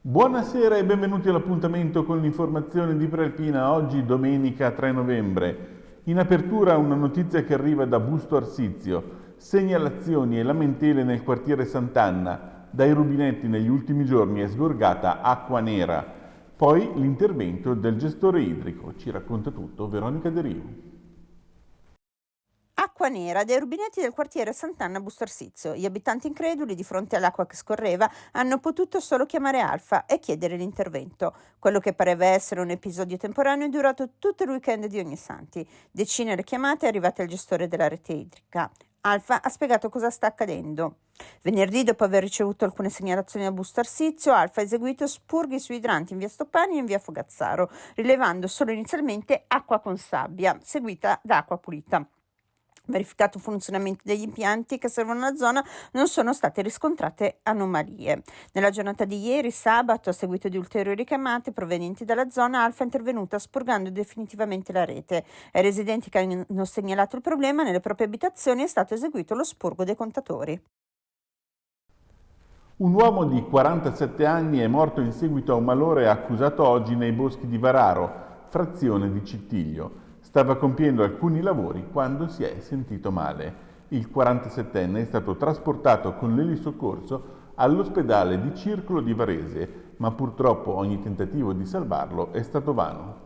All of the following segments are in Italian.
Buonasera e benvenuti all'appuntamento con l'informazione di Prealpina, oggi domenica 3 novembre. In apertura una notizia che arriva da Busto Arsizio, segnalazioni e lamentele nel quartiere Sant'Anna, dai rubinetti negli ultimi giorni è sgorgata acqua nera. Poi l'intervento del gestore idrico, ci racconta tutto Veronica De Riu. Acqua nera dai rubinetti del quartiere Sant'Anna Busto Arsizio. Gli abitanti increduli, di fronte all'acqua che scorreva, hanno potuto solo chiamare Alfa e chiedere l'intervento. Quello che pareva essere un episodio temporaneo è durato tutto il weekend di Ognissanti. Decine le chiamate arrivate al gestore della rete idrica. Alfa ha spiegato cosa sta accadendo. Venerdì, dopo aver ricevuto alcune segnalazioni da Busto Arsizio, Alfa ha eseguito spurghi su idranti in via Stoppani e in via Fogazzaro, rilevando solo inizialmente acqua con sabbia, seguita da acqua pulita. Verificato il funzionamento degli impianti che servono la zona, non sono state riscontrate anomalie. Nella giornata di ieri, sabato, a seguito di ulteriori chiamate provenienti dalla zona, Alfa è intervenuta spurgando definitivamente la rete. Ai residenti che hanno segnalato il problema nelle proprie abitazioni è stato eseguito lo spurgo dei contatori. Un uomo di 47 anni è morto in seguito a un malore accusato oggi nei boschi di Vararo, frazione di Cittiglio. Stava compiendo alcuni lavori quando si è sentito male. Il 47enne è stato trasportato con l'elisoccorso all'ospedale di Circolo di Varese, ma purtroppo ogni tentativo di salvarlo è stato vano.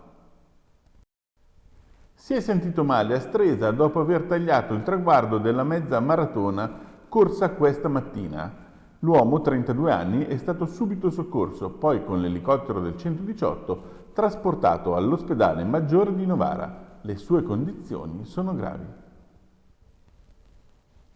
Si è sentito male a Stresa dopo aver tagliato il traguardo della mezza maratona corsa questa mattina. L'uomo, 32 anni, è stato subito soccorso, poi con l'elicottero del 118 trasportato all'ospedale Maggiore di Novara. Le sue condizioni sono gravi.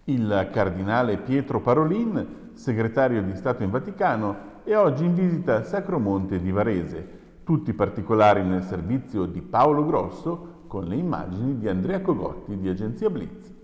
Il cardinale Pietro Parolin, segretario di Stato in Vaticano, è oggi in visita a Sacromonte di Varese. Tutti i particolari nel servizio di Paolo Grosso con le immagini di Andrea Cogotti di Agenzia Blitz.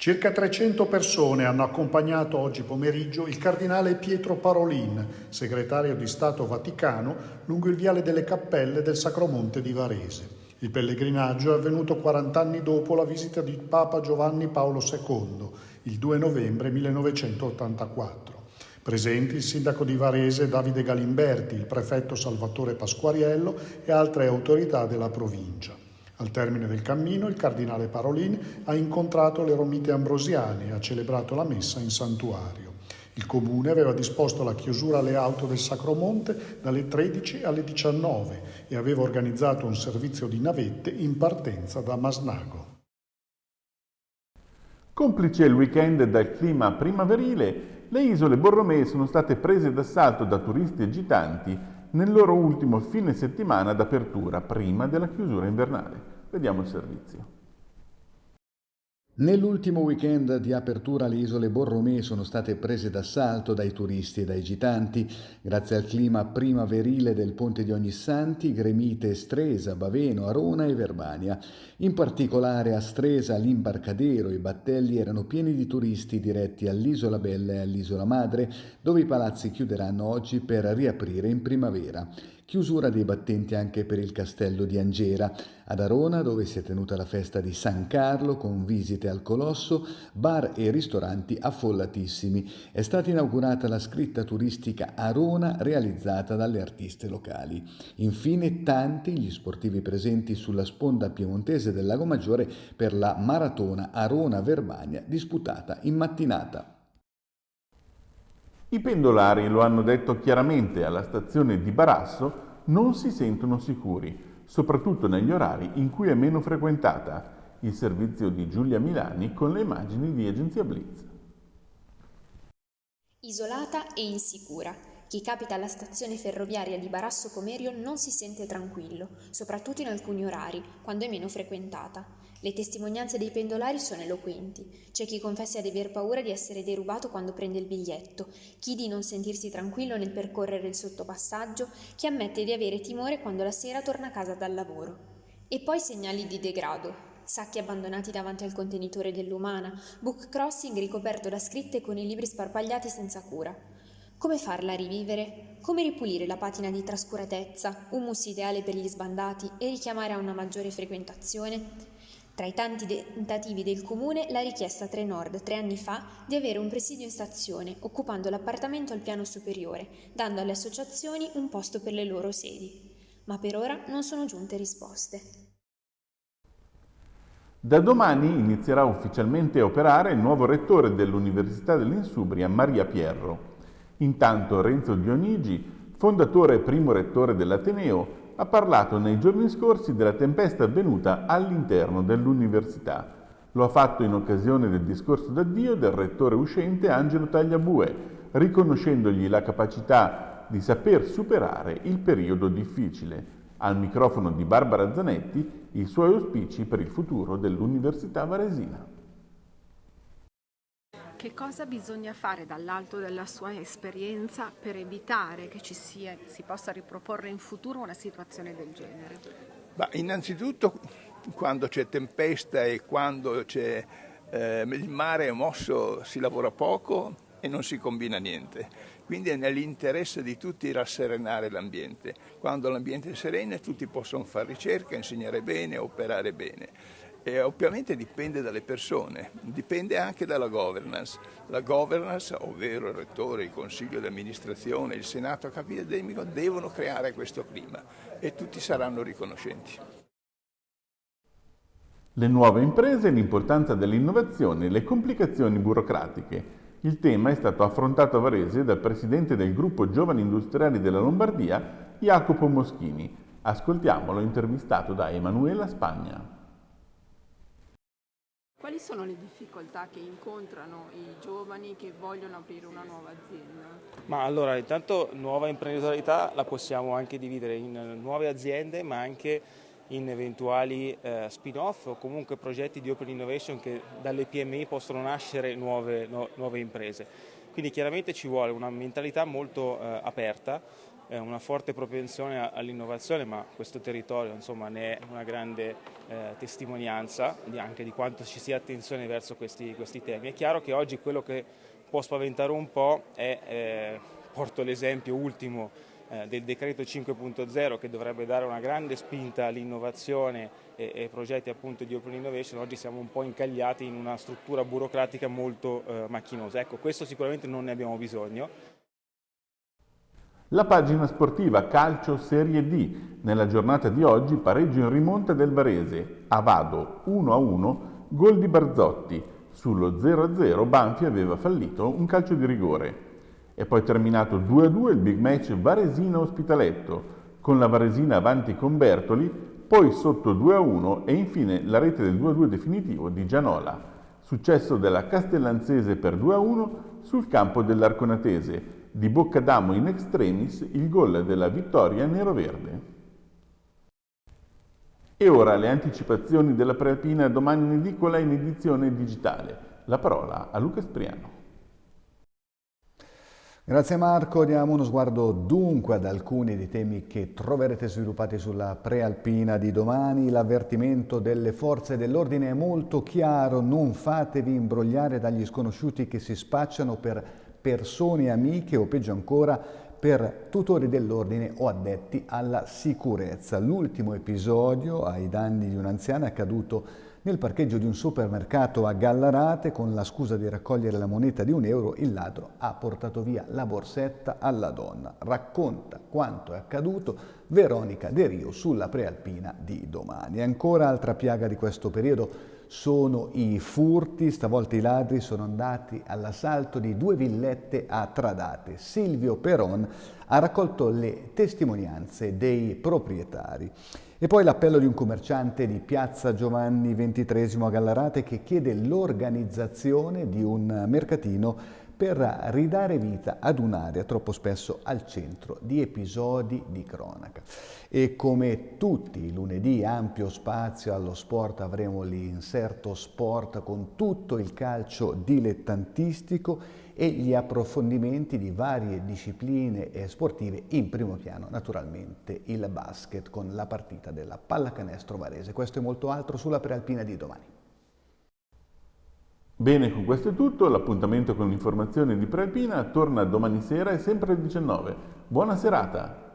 Circa 300 persone hanno accompagnato oggi pomeriggio il cardinale Pietro Parolin, segretario di Stato Vaticano, lungo il viale delle Cappelle del Sacromonte di Varese. Il pellegrinaggio è avvenuto 40 anni dopo la visita di Papa Giovanni Paolo II, il 2 novembre 1984. Presenti il sindaco di Varese Davide Galimberti, il prefetto Salvatore Pasquariello e altre autorità della provincia. Al termine del cammino il cardinale Parolin ha incontrato le Romite Ambrosiane e ha celebrato la messa in santuario. Il comune aveva disposto la chiusura alle auto del Sacromonte dalle 13 alle 19 e aveva organizzato un servizio di navette in partenza da Masnago. Complice il weekend dal clima primaverile, le isole Borromee sono state prese d'assalto da turisti agitanti nel loro ultimo fine settimana d'apertura prima della chiusura invernale. Vediamo il servizio. Nell'ultimo weekend di apertura le isole Borromee sono state prese d'assalto dai turisti e dai gitanti. Grazie al clima primaverile del Ponte di Ognissanti, gremite Stresa, Baveno, Arona e Verbania. In particolare a Stresa l'imbarcadero e i battelli erano pieni di turisti diretti all'Isola Bella e all'Isola Madre, dove i palazzi chiuderanno oggi per riaprire in primavera. Chiusura dei battenti anche per il castello di Angera. Ad Arona, dove si è tenuta la festa di San Carlo con visite al Colosso, bar e ristoranti affollatissimi. È stata inaugurata la scritta turistica Arona realizzata dalle artiste locali. Infine tanti gli sportivi presenti sulla sponda piemontese del Lago Maggiore per la maratona Arona-Verbania disputata in mattinata. I pendolari lo hanno detto chiaramente, alla stazione di Barasso non si sentono sicuri, soprattutto negli orari in cui è meno frequentata. Il servizio di Giulia Milani con le immagini di Agenzia Blitz. Isolata e insicura. Chi capita alla stazione ferroviaria di Barasso Comerio non si sente tranquillo, soprattutto in alcuni orari, quando è meno frequentata. Le testimonianze dei pendolari sono eloquenti. C'è chi confessa di aver paura di essere derubato quando prende il biglietto, chi di non sentirsi tranquillo nel percorrere il sottopassaggio, chi ammette di avere timore quando la sera torna a casa dal lavoro. E poi segnali di degrado. Sacchi abbandonati davanti al contenitore dell'Umana, book crossing ricoperto da scritte con i libri sparpagliati senza cura. Come farla rivivere? Come ripulire la patina di trascuratezza, humus ideale per gli sbandati e richiamare a una maggiore frequentazione? Tra i tanti tentativi del comune, la richiesta a Trenord 3 anni fa di avere un presidio in stazione, occupando l'appartamento al piano superiore, dando alle associazioni un posto per le loro sedi. Ma per ora non sono giunte risposte. Da domani inizierà ufficialmente a operare il nuovo rettore dell'Università dell'Insubria, Maria Pierro. Intanto Renzo Dionigi, fondatore e primo rettore dell'Ateneo, ha parlato nei giorni scorsi della tempesta avvenuta all'interno dell'università. Lo ha fatto in occasione del discorso d'addio del rettore uscente Angelo Tagliabue, riconoscendogli la capacità di saper superare il periodo difficile. Al microfono di Barbara Zanetti i suoi auspici per il futuro dell'Università Varesina. Che cosa bisogna fare dall'alto della sua esperienza per evitare che si possa riproporre in futuro una situazione del genere? Innanzitutto quando c'è tempesta e quando c'è il mare è mosso si lavora poco e non si combina niente. Quindi è nell'interesse di tutti rasserenare l'ambiente. Quando l'ambiente è sereno tutti possono fare ricerca, insegnare bene, operare bene. E ovviamente dipende dalle persone, dipende anche dalla governance. La governance, ovvero il rettore, il consiglio di amministrazione, il senato accademico, devono creare questo clima e tutti saranno riconoscenti. Le nuove imprese, l'importanza dell'innovazione e le complicazioni burocratiche. Il tema è stato affrontato a Varese dal presidente del gruppo Giovani Industriali della Lombardia, Jacopo Moschini. Ascoltiamolo intervistato da Emanuela Spagna. Quali sono le difficoltà che incontrano i giovani che vogliono aprire una nuova azienda? Ma allora, intanto nuova imprenditorialità la possiamo anche dividere in nuove aziende, ma anche in eventuali spin-off o comunque progetti di open innovation che dalle PMI possono nascere nuove imprese. Quindi chiaramente ci vuole una mentalità molto aperta, una forte propensione all'innovazione, ma questo territorio insomma ne è una grande testimonianza anche di quanto ci sia attenzione verso questi temi. È chiaro che oggi quello che può spaventare un po' è, porto l'esempio ultimo del decreto 5.0 che dovrebbe dare una grande spinta all'innovazione e progetti appunto di open innovation. Oggi siamo un po' incagliati in una struttura burocratica molto macchinosa. Ecco, questo sicuramente non ne abbiamo bisogno. La pagina sportiva Calcio Serie D. Nella giornata di oggi pareggio in rimonta del Varese. A Vado 1-1, gol di Barzotti. Sullo 0-0 Banfi aveva fallito un calcio di rigore. È poi terminato 2-2 il big match Varesina-Ospitaletto, con la Varesina avanti con Bertoli, poi sotto 2-1 e infine la rete del 2-2 definitivo di Gianola. Successo della Castellanzese per 2-1 sul campo dell'Arconatese. Di Boccadamo in extremis il gol della vittoria neroverde. E ora le anticipazioni della prealpina domani in edicola in edizione digitale. La parola a Luca Spriano. Grazie Marco, diamo uno sguardo dunque ad alcuni dei temi che troverete sviluppati sulla prealpina di domani. L'avvertimento delle forze dell'ordine è molto chiaro: non fatevi imbrogliare dagli sconosciuti che si spacciano per persone amiche o peggio ancora per tutori dell'ordine o addetti alla sicurezza. L'ultimo episodio ai danni di un'anziana è accaduto nel parcheggio di un supermercato a Gallarate. Con la scusa di raccogliere la moneta di €1, il ladro ha portato via la borsetta alla donna. Racconta quanto è accaduto Veronica De Rio sulla prealpina di domani. Ancora altra piaga di questo periodo sono i furti. Stavolta i ladri sono andati all'assalto di 2 villette a Tradate. Silvio Peron ha raccolto le testimonianze dei proprietari. E poi l'appello di un commerciante di Piazza Giovanni XXIII a Gallarate che chiede l'organizzazione di un mercatino per ridare vita ad un'area troppo spesso al centro di episodi di cronaca. E come tutti i lunedì, ampio spazio allo sport, avremo l'inserto sport con tutto il calcio dilettantistico e gli approfondimenti di varie discipline sportive, in primo piano naturalmente il basket con la partita della Pallacanestro Varese. Questo e molto altro sulla prealpina di domani. Bene, con questo è tutto. L'appuntamento con l'informazione di Prealpina torna domani sera e sempre alle 19. Buona serata!